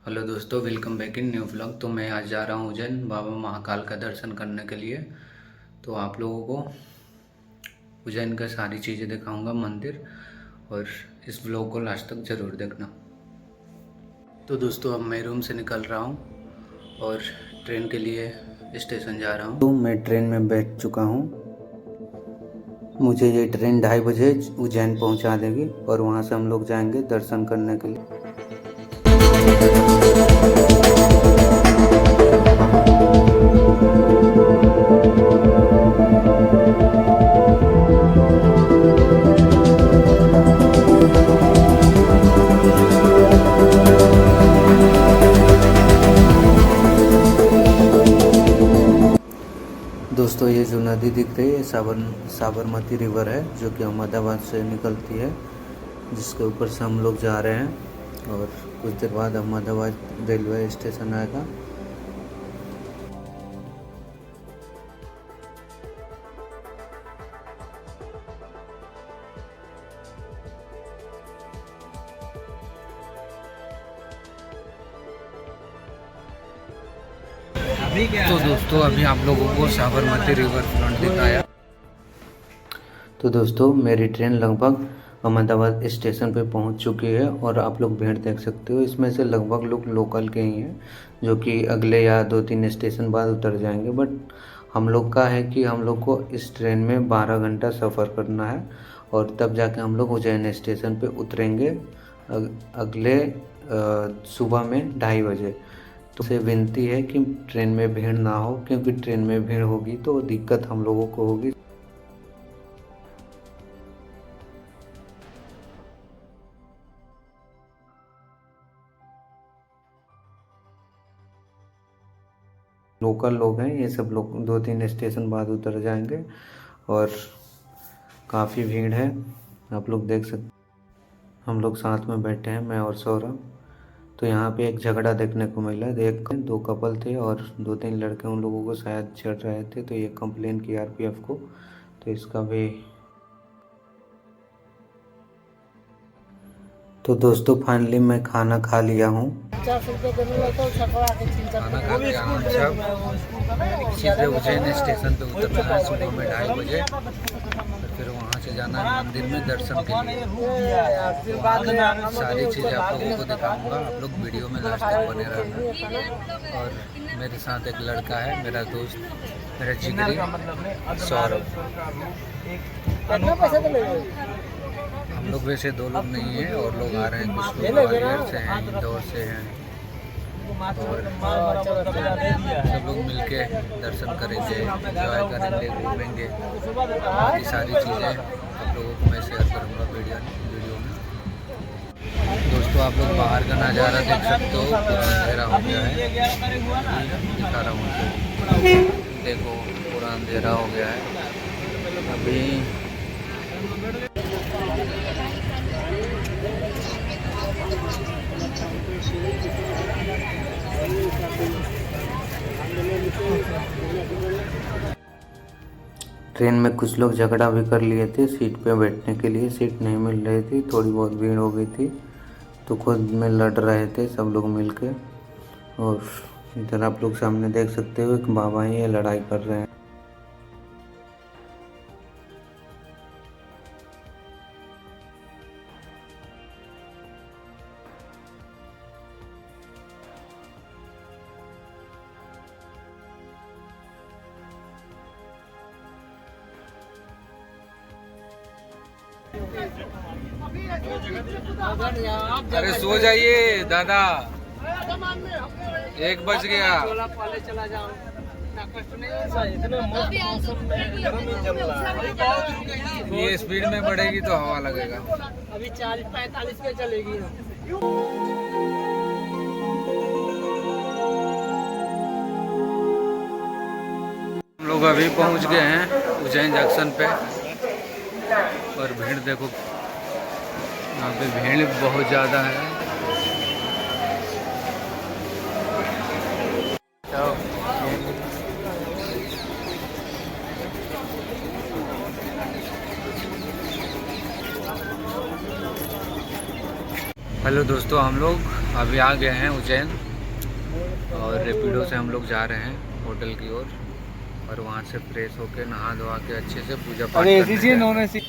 Hello दोस्तों, welcome back in new vlog. तो मैं आज जा रहा हूँ उज्जैन बाबा महाकाल का दर्शन करने के लिए। तो आप लोगों को उज्जैन का सारी चीज़ें दिखाऊंगा, मंदिर, और इस व्लॉग को लास्ट तक ज़रूर देखना। तो दोस्तों, अब मैं रूम से निकल रहा हूँ और ट्रेन के लिए स्टेशन जा रहा हूँ। तो मैं ट्रेन में बैठ चुका हूँ। मुझे ये ट्रेन 2:30 बजे उज्जैन पहुँचा देगी और वहाँ से हम लोग जाएंगे दर्शन करने के लिए। दोस्तों, ये जो नदी दिख रही है साबरमती रिवर है, जो कि अहमदाबाद से निकलती है, जिसके ऊपर से हम लोग जा रहे हैं और कुछ देर बाद अहमदाबाद रेलवे स्टेशन आएगा। तो दोस्तों, अभी आप लोगों को साबरमती रिवर फ्रंट दिखाया। तो दोस्तों, मेरी ट्रेन लगभग अहमदाबाद स्टेशन पे पहुंच चुकी है और आप लोग भीड़ देख सकते हो। इसमें से लगभग लोग लोकल के ही हैं, जो कि अगले या 2-3 स्टेशन बाद उतर जाएंगे। बट हम लोग का है कि हम लोग को इस ट्रेन में 12 घंटा सफ़र करना है और तब जाके हम लोग उज्जैन स्टेशन पे उतरेंगे अगले सुबह में 2:30 बजे। तो से विनती है कि ट्रेन में भीड़ ना हो, क्योंकि ट्रेन में भीड़ होगी तो दिक्कत हम लोगों को होगी। लोकल लोग हैं, ये सब लोग 2-3 स्टेशन बाद उतर जाएंगे और काफ़ी भीड़ है, आप लोग देख सकते। हम लोग साथ में बैठे हैं, मैं और सौरभ। तो यहाँ पे एक झगड़ा देखने को मिला। देख, 2 कपल थे और 2-3 लड़के उन लोगों को शायद छेड़ रहे थे, तो ये कंप्लेन की आरपीएफ को। तो इसका भी। तो दोस्तों, फाइनली मैं खाना खा लिया हूँ। खाना खा के सीधे उज्जैन स्टेशन पे उतरना है सुबह में 2:30 बजे। फिर वहाँ से जाना है मंदिर में दर्शन के लिए। सारी चीज़ें आप लोगों को दिखाऊंगा, आप लोग वीडियो में लास्ट तक बने रहना। और मेरे साथ एक लड़का है, मेरा दोस्त, मेरा जिगरी सौरभ। हम लोग वैसे 2 लोग नहीं हैं और लोग आ रहे हैं, कुछ लोग ग्वालियर से हैं, इंदौर से हैं, और सब लोग मिलके दर्शन करेंगे, एंजॉय करेंगे, घूमेंगे। बाकी सारी चीज़ें आप लोगों को मैं शेयर करूँगा वीडियो में। दोस्तों, आप लोग बाहर का नज़ारा देख सकते हो, पूरा अंधेरा हो गया है। दिखा रहा हूँ, देखो पूरा अंधेरा हो गया है अभी। ट्रेन में कुछ लोग झगड़ा भी कर लिए थे, सीट पे बैठने के लिए सीट नहीं मिल रही थी, थोड़ी बहुत भीड़ हो गई थी, तो खुद में लड़ रहे थे सब लोग मिलके। और इधर आप लोग सामने देख सकते हो, एक बाबा ही ये लड़ाई कर रहे हैं। अरे सो जाइए दादा, 1 बज गया। ये स्पीड में बढ़ेगी तो हवा लगेगा। अभी 40-45 पे चलेगी। हम लोग अभी पहुंच गए हैं उज्जैन जंक्शन पे और भीड़ देखो, यहाँ पे भीड़ बहुत ज़्यादा है। हेलो दोस्तों, हम लोग अभी आ गए हैं उज्जैन और रेपिडो से हम लोग जा रहे हैं होटल की ओर और वहाँ से फ्रेश होके नहा धोवा के अच्छे से पूजा पाठ करने एसी नॉन एसी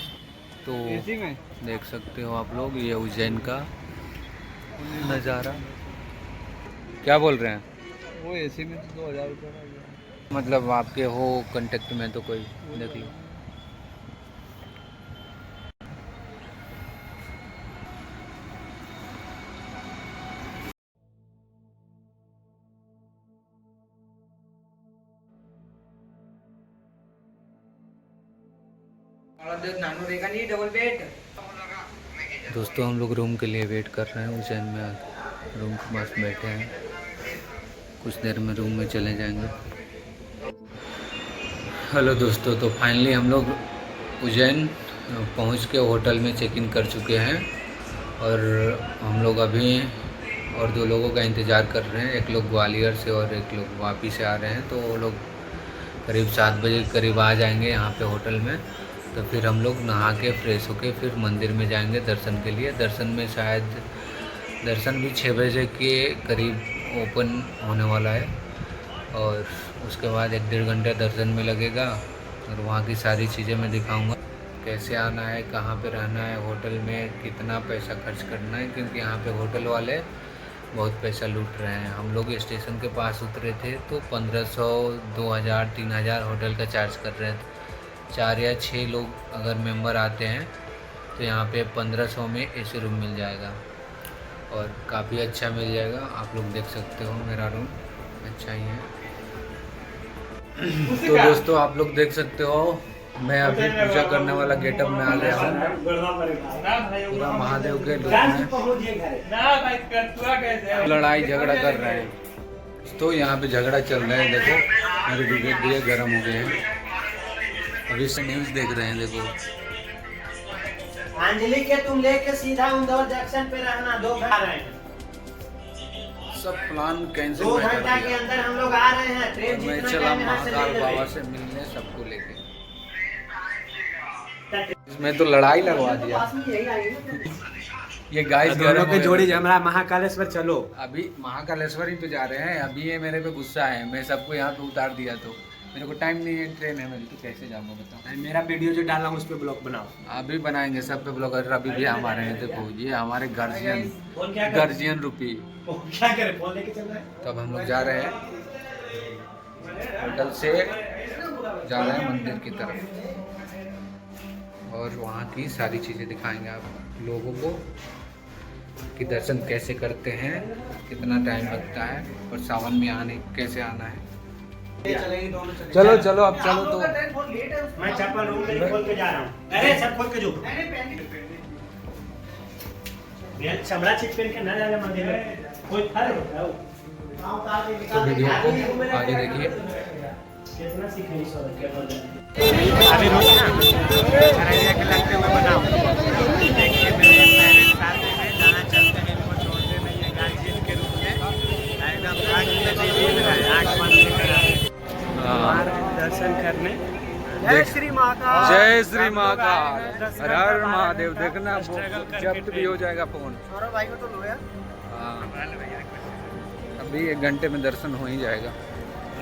तो एसी में देख सकते हो आप लोग ये उज्जैन का नज़ारा। क्या बोल रहे हैं? वो एसी में तो 2000 रुपये मतलब आपके हो कांटेक्ट में तो कोई देख लो। दोस्तों हम लोग रूम के लिए वेट कर रहे हैं उज्जैन में रूम के पास बैठे हैं। कुछ देर में रूम में चले जाएंगे। हेलो दोस्तों, तो फाइनली हम लोग उज्जैन पहुंच के होटल में चेक इन कर चुके हैं और हम लोग अभी और 2 लोगों का इंतज़ार कर रहे हैं। एक लोग ग्वालियर से और एक लोग वापी से आ रहे हैं, तो वो लोग करीब 7 बजे के करीब आ जाएंगे यहाँ पे होटल में। तो फिर हम लोग नहा के फ्रेश होके फिर मंदिर में जाएंगे दर्शन के लिए। दर्शन में शायद दर्शन भी 6 बजे के करीब ओपन होने वाला है और उसके बाद 1-1.5 घंटा दर्शन में लगेगा और वहाँ की सारी चीज़ें मैं दिखाऊंगा, कैसे आना है, कहाँ पे रहना है, होटल में कितना पैसा खर्च करना है, क्योंकि यहाँ पे होटल वाले बहुत पैसा लूट रहे हैं। हम लोग स्टेशन के पास उतरे थे तो 1500, 2000, 3000 होटल का चार्ज कर रहे थे। 4 या 6 लोग अगर मेंबर आते हैं तो यहाँ पे 1500 में एसी रूम मिल जाएगा और काफ़ी अच्छा मिल जाएगा। आप लोग देख सकते हो मेरा रूम अच्छा ही है। तो दोस्तों आप लोग देख सकते हो मैं अभी पूजा करने वाला गेटअप में आ गया हूँ, पूरा महादेव के लुक में। लड़ाई झगड़ा कर रहे हैं तो यहाँ पे झगड़ा चल रहा है। देखो मेरे वीडियो दिए गर्म हो गए हैं, अभी से न्यूज़ देख रहे हैं। देखो अंजलि के तुम लेके सीधा इंदौर जंक्शन पे रहना, 2 घंटा रहे हैं। सब प्लान कैंसिल 2 घंटा के अंदर हम लोग आ रहे हैं। ट्रेन मैं जितना चला टाइम यहाँ से महाकाल ले बाबा लेंगे। से मिलने सबको लेके। इसमें तो लड़ाई लगवा दिया ये गाइस। दोनों के जोड़ी हमारा महाकालेश्वर चलो। अभी महाकालेश्वर ही पे जा रहे हैं। अभी ये मेरे पे गुस्सा है, मैं सबको यहाँ पे उतार दिया तो मेरे को टाइम नहीं है, ट्रेन है मेरी, तो कैसे जाऊँगा बताओ। मेरा वीडियो जो डाला हूँ उस पर ब्लॉग बनाओ। अभी बनाएंगे सब पे ब्लॉगर। अभी भी हमारे हैं, देखो ये हमारे गार्जियन रूपी। क्या करे, फोन लेके चल रहा है। तो अब हम लोग जा रहे हैं होटल से, जा रहे हैं मंदिर की तरफ और वहाँ की सारी चीज़ें दिखाएंगे आप लोगों को कि दर्शन कैसे करते हैं, कितना टाइम लगता है और सावन में आने कैसे आना है। चलो चलो अब चलो। तो मैं चप्पल रूम में खोल के जा रहा हूँ। अरे सब खोल के जो चमड़ा चीज पहन के न जाने मंदिर में, कोई फर्क होता है। तो वीडियो को आगे देखिए। कितना सीखेंगे अभी रोकना के लगते हुए बनाओ। देखिए मेरे पेरेंट्स साथ में जाना चाहते हैं, इनको छोड़ते नहीं है गार्जियन के रूप में। एकदम 8 बजे से करा दर्शन करने। जय श्री महाकाल, जय श्री महाकाल, हर हर महादेव। देखना जब्त भी हो जाएगा फोन। भाई को तो लो यार। हाँ अभी 1 घंटे में दर्शन हो ही जाएगा।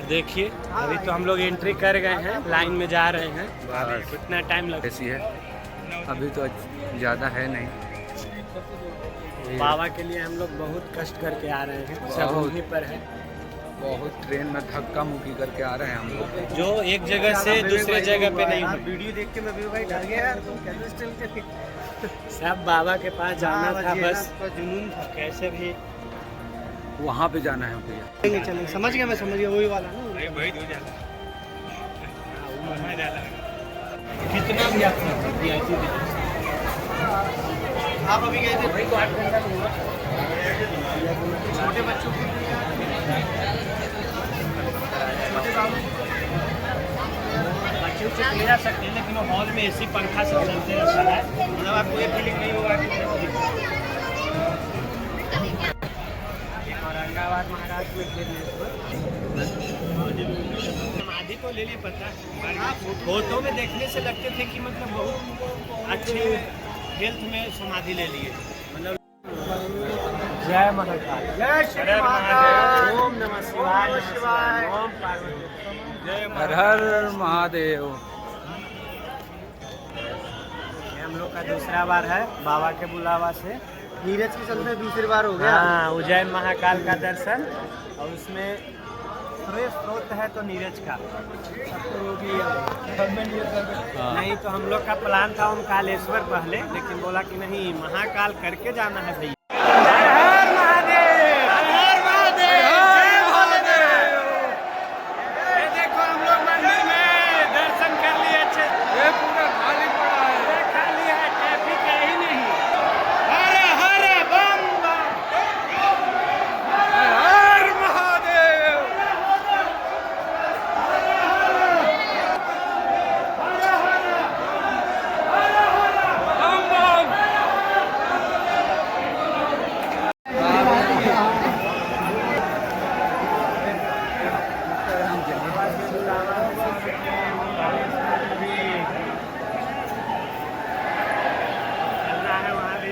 देखिए अभी तो हम लोग एंट्री कर गए हैं, लाइन में जा रहे हैं। कितना टाइम लगे ऐसी है, अभी तो ज़्यादा है नहीं। बाबा के लिए हम लोग बहुत कष्ट करके आ रहे हैं, सब उन्हीं पर है। बहुत ट्रेन में धक्का मुक्की करके आ रहे हैं हम लोग, जो एक जगह से दूसरे जगह पे नहीं। वीडियो देख के मैं भी भाई डर गया यार, तुम कैसे चलते थे। सब बाबा के पास जाना था, बस जुनून था। कैसे भी वहाँ पे जाना है भैया। चलेंगे, समझ गया, मैं समझ गया, वही वाला ना। कितना भी आप अभी गए थे छोटे बच्चों के बच्चे उसे ले जा सकते हैं, लेकिन हॉल में एसी पंखा सब चलते रहता है। मतलब आपको ये फीलिंग नहीं होगा कि औरंगाबाद महाराष्ट्र में समाधि को ले लिए पता है। फोटो में देखने से लगते थे कि मतलब बहुत अच्छे हेल्थ में समाधि ले लिए। मतलब जय महाकाल, जय श्री महाकाल, ओम नमः शिवाय, नमः शिवाय, ओम पार्वती, जय हर हर महादेव। ये हम लोग का दूसरा बार है बाबा के बुलावा से। नीरज के चलते दूसरी बार हो गया। हाँ, उज्जैन महाकाल का दर्शन, और उसमें स्रोत है तो नीरज का नहीं तो हम लोग का प्लान था ओमकालेश्वर पहले, लेकिन बोला कि नहीं महाकाल करके जाना है भैया। हर हर महादेव, हर हर महादेव, जय महादेव। ये देखो हम लोग मंदिर में दर्शन कर लिए अच्छे। ये पूरा खाली पड़ा है। ये खाली है, ट्रैफिक है ही नहीं। हर हर बम बम, हर हर महादेव। बम बम। चलना है वहाँ भी।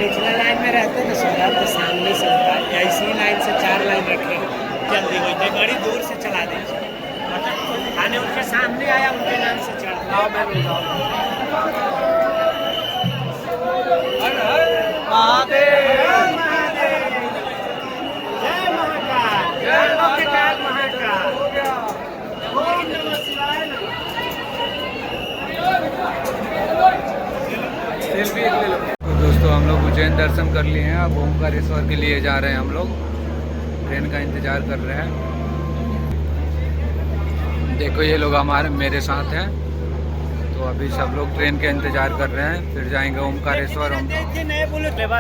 निचला लाइन में रहते ना सर, तो सामने से होता है, या इसी लाइन से 4 लाइन रखे जल्दी हो जाए, बड़ी दूर से चला दे। आने उनके सामने आया, उनके नाम से चढ़ महादेव, महादेव, जय महाकाल, जय महाकाल, महाकाल, ओम नमः शिवाय। तो दोस्तों हम लोग उज्जैन दर्शन कर लिए हैं, अब ओमकारेश्वर के लिए जा रहे हैं। हम लोग ट्रेन का इंतज़ार कर रहे हैं। देखो ये लोग हमारे मेरे साथ हैं, तो अभी सब लोग ट्रेन के इंतज़ार कर रहे हैं, फिर जाएंगे ओमकारेश्वर।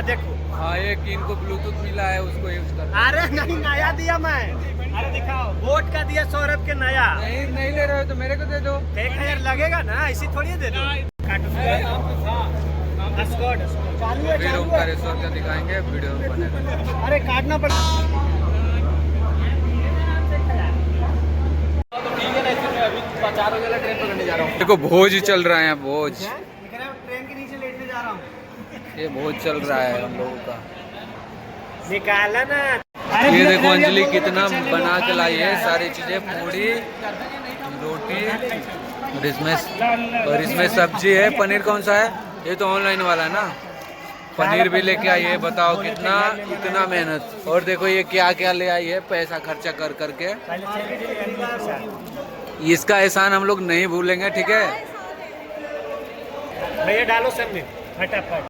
देखो, हाँ, एक इनको ब्लूटूथ मिला है, उसको यूज़ कर। अरे नहीं, नया दिया मैं। अरे दिखाओ, वोट का दिया सौरभ के नया। नहीं ले रहे हो तो मेरे को दे दो। 1000 लगेगा ना, ऐसी थोड़ी दे दो। फिर ओमकारेश्वर का दिखाएंगे, वीडियो बनेगा। अरे काटना पड़ा। देखो भोज चल रहा है, भोज। ट्रेन के नीचे लेटने जा रहा हूँ। ये भोज चल रहा है हम लोगों का। निकाला ना। ये देखो अंजलि कितना बना के लाई है, सारी चीजें, पूड़ी, रोटी, और इसमें सब्जी है। पनीर कौन सा है? ये तो ऑनलाइन वाला है ना। पनीर भी लेके आई है, बताओ कितना, इतना मेहनत। और देखो ये क्या क्या ले आई है, पैसा खर्चा कर करके। इसका एहसान हम लोग नहीं भूलेंगे, ठीक है भैया? डालो सब में फटाफट।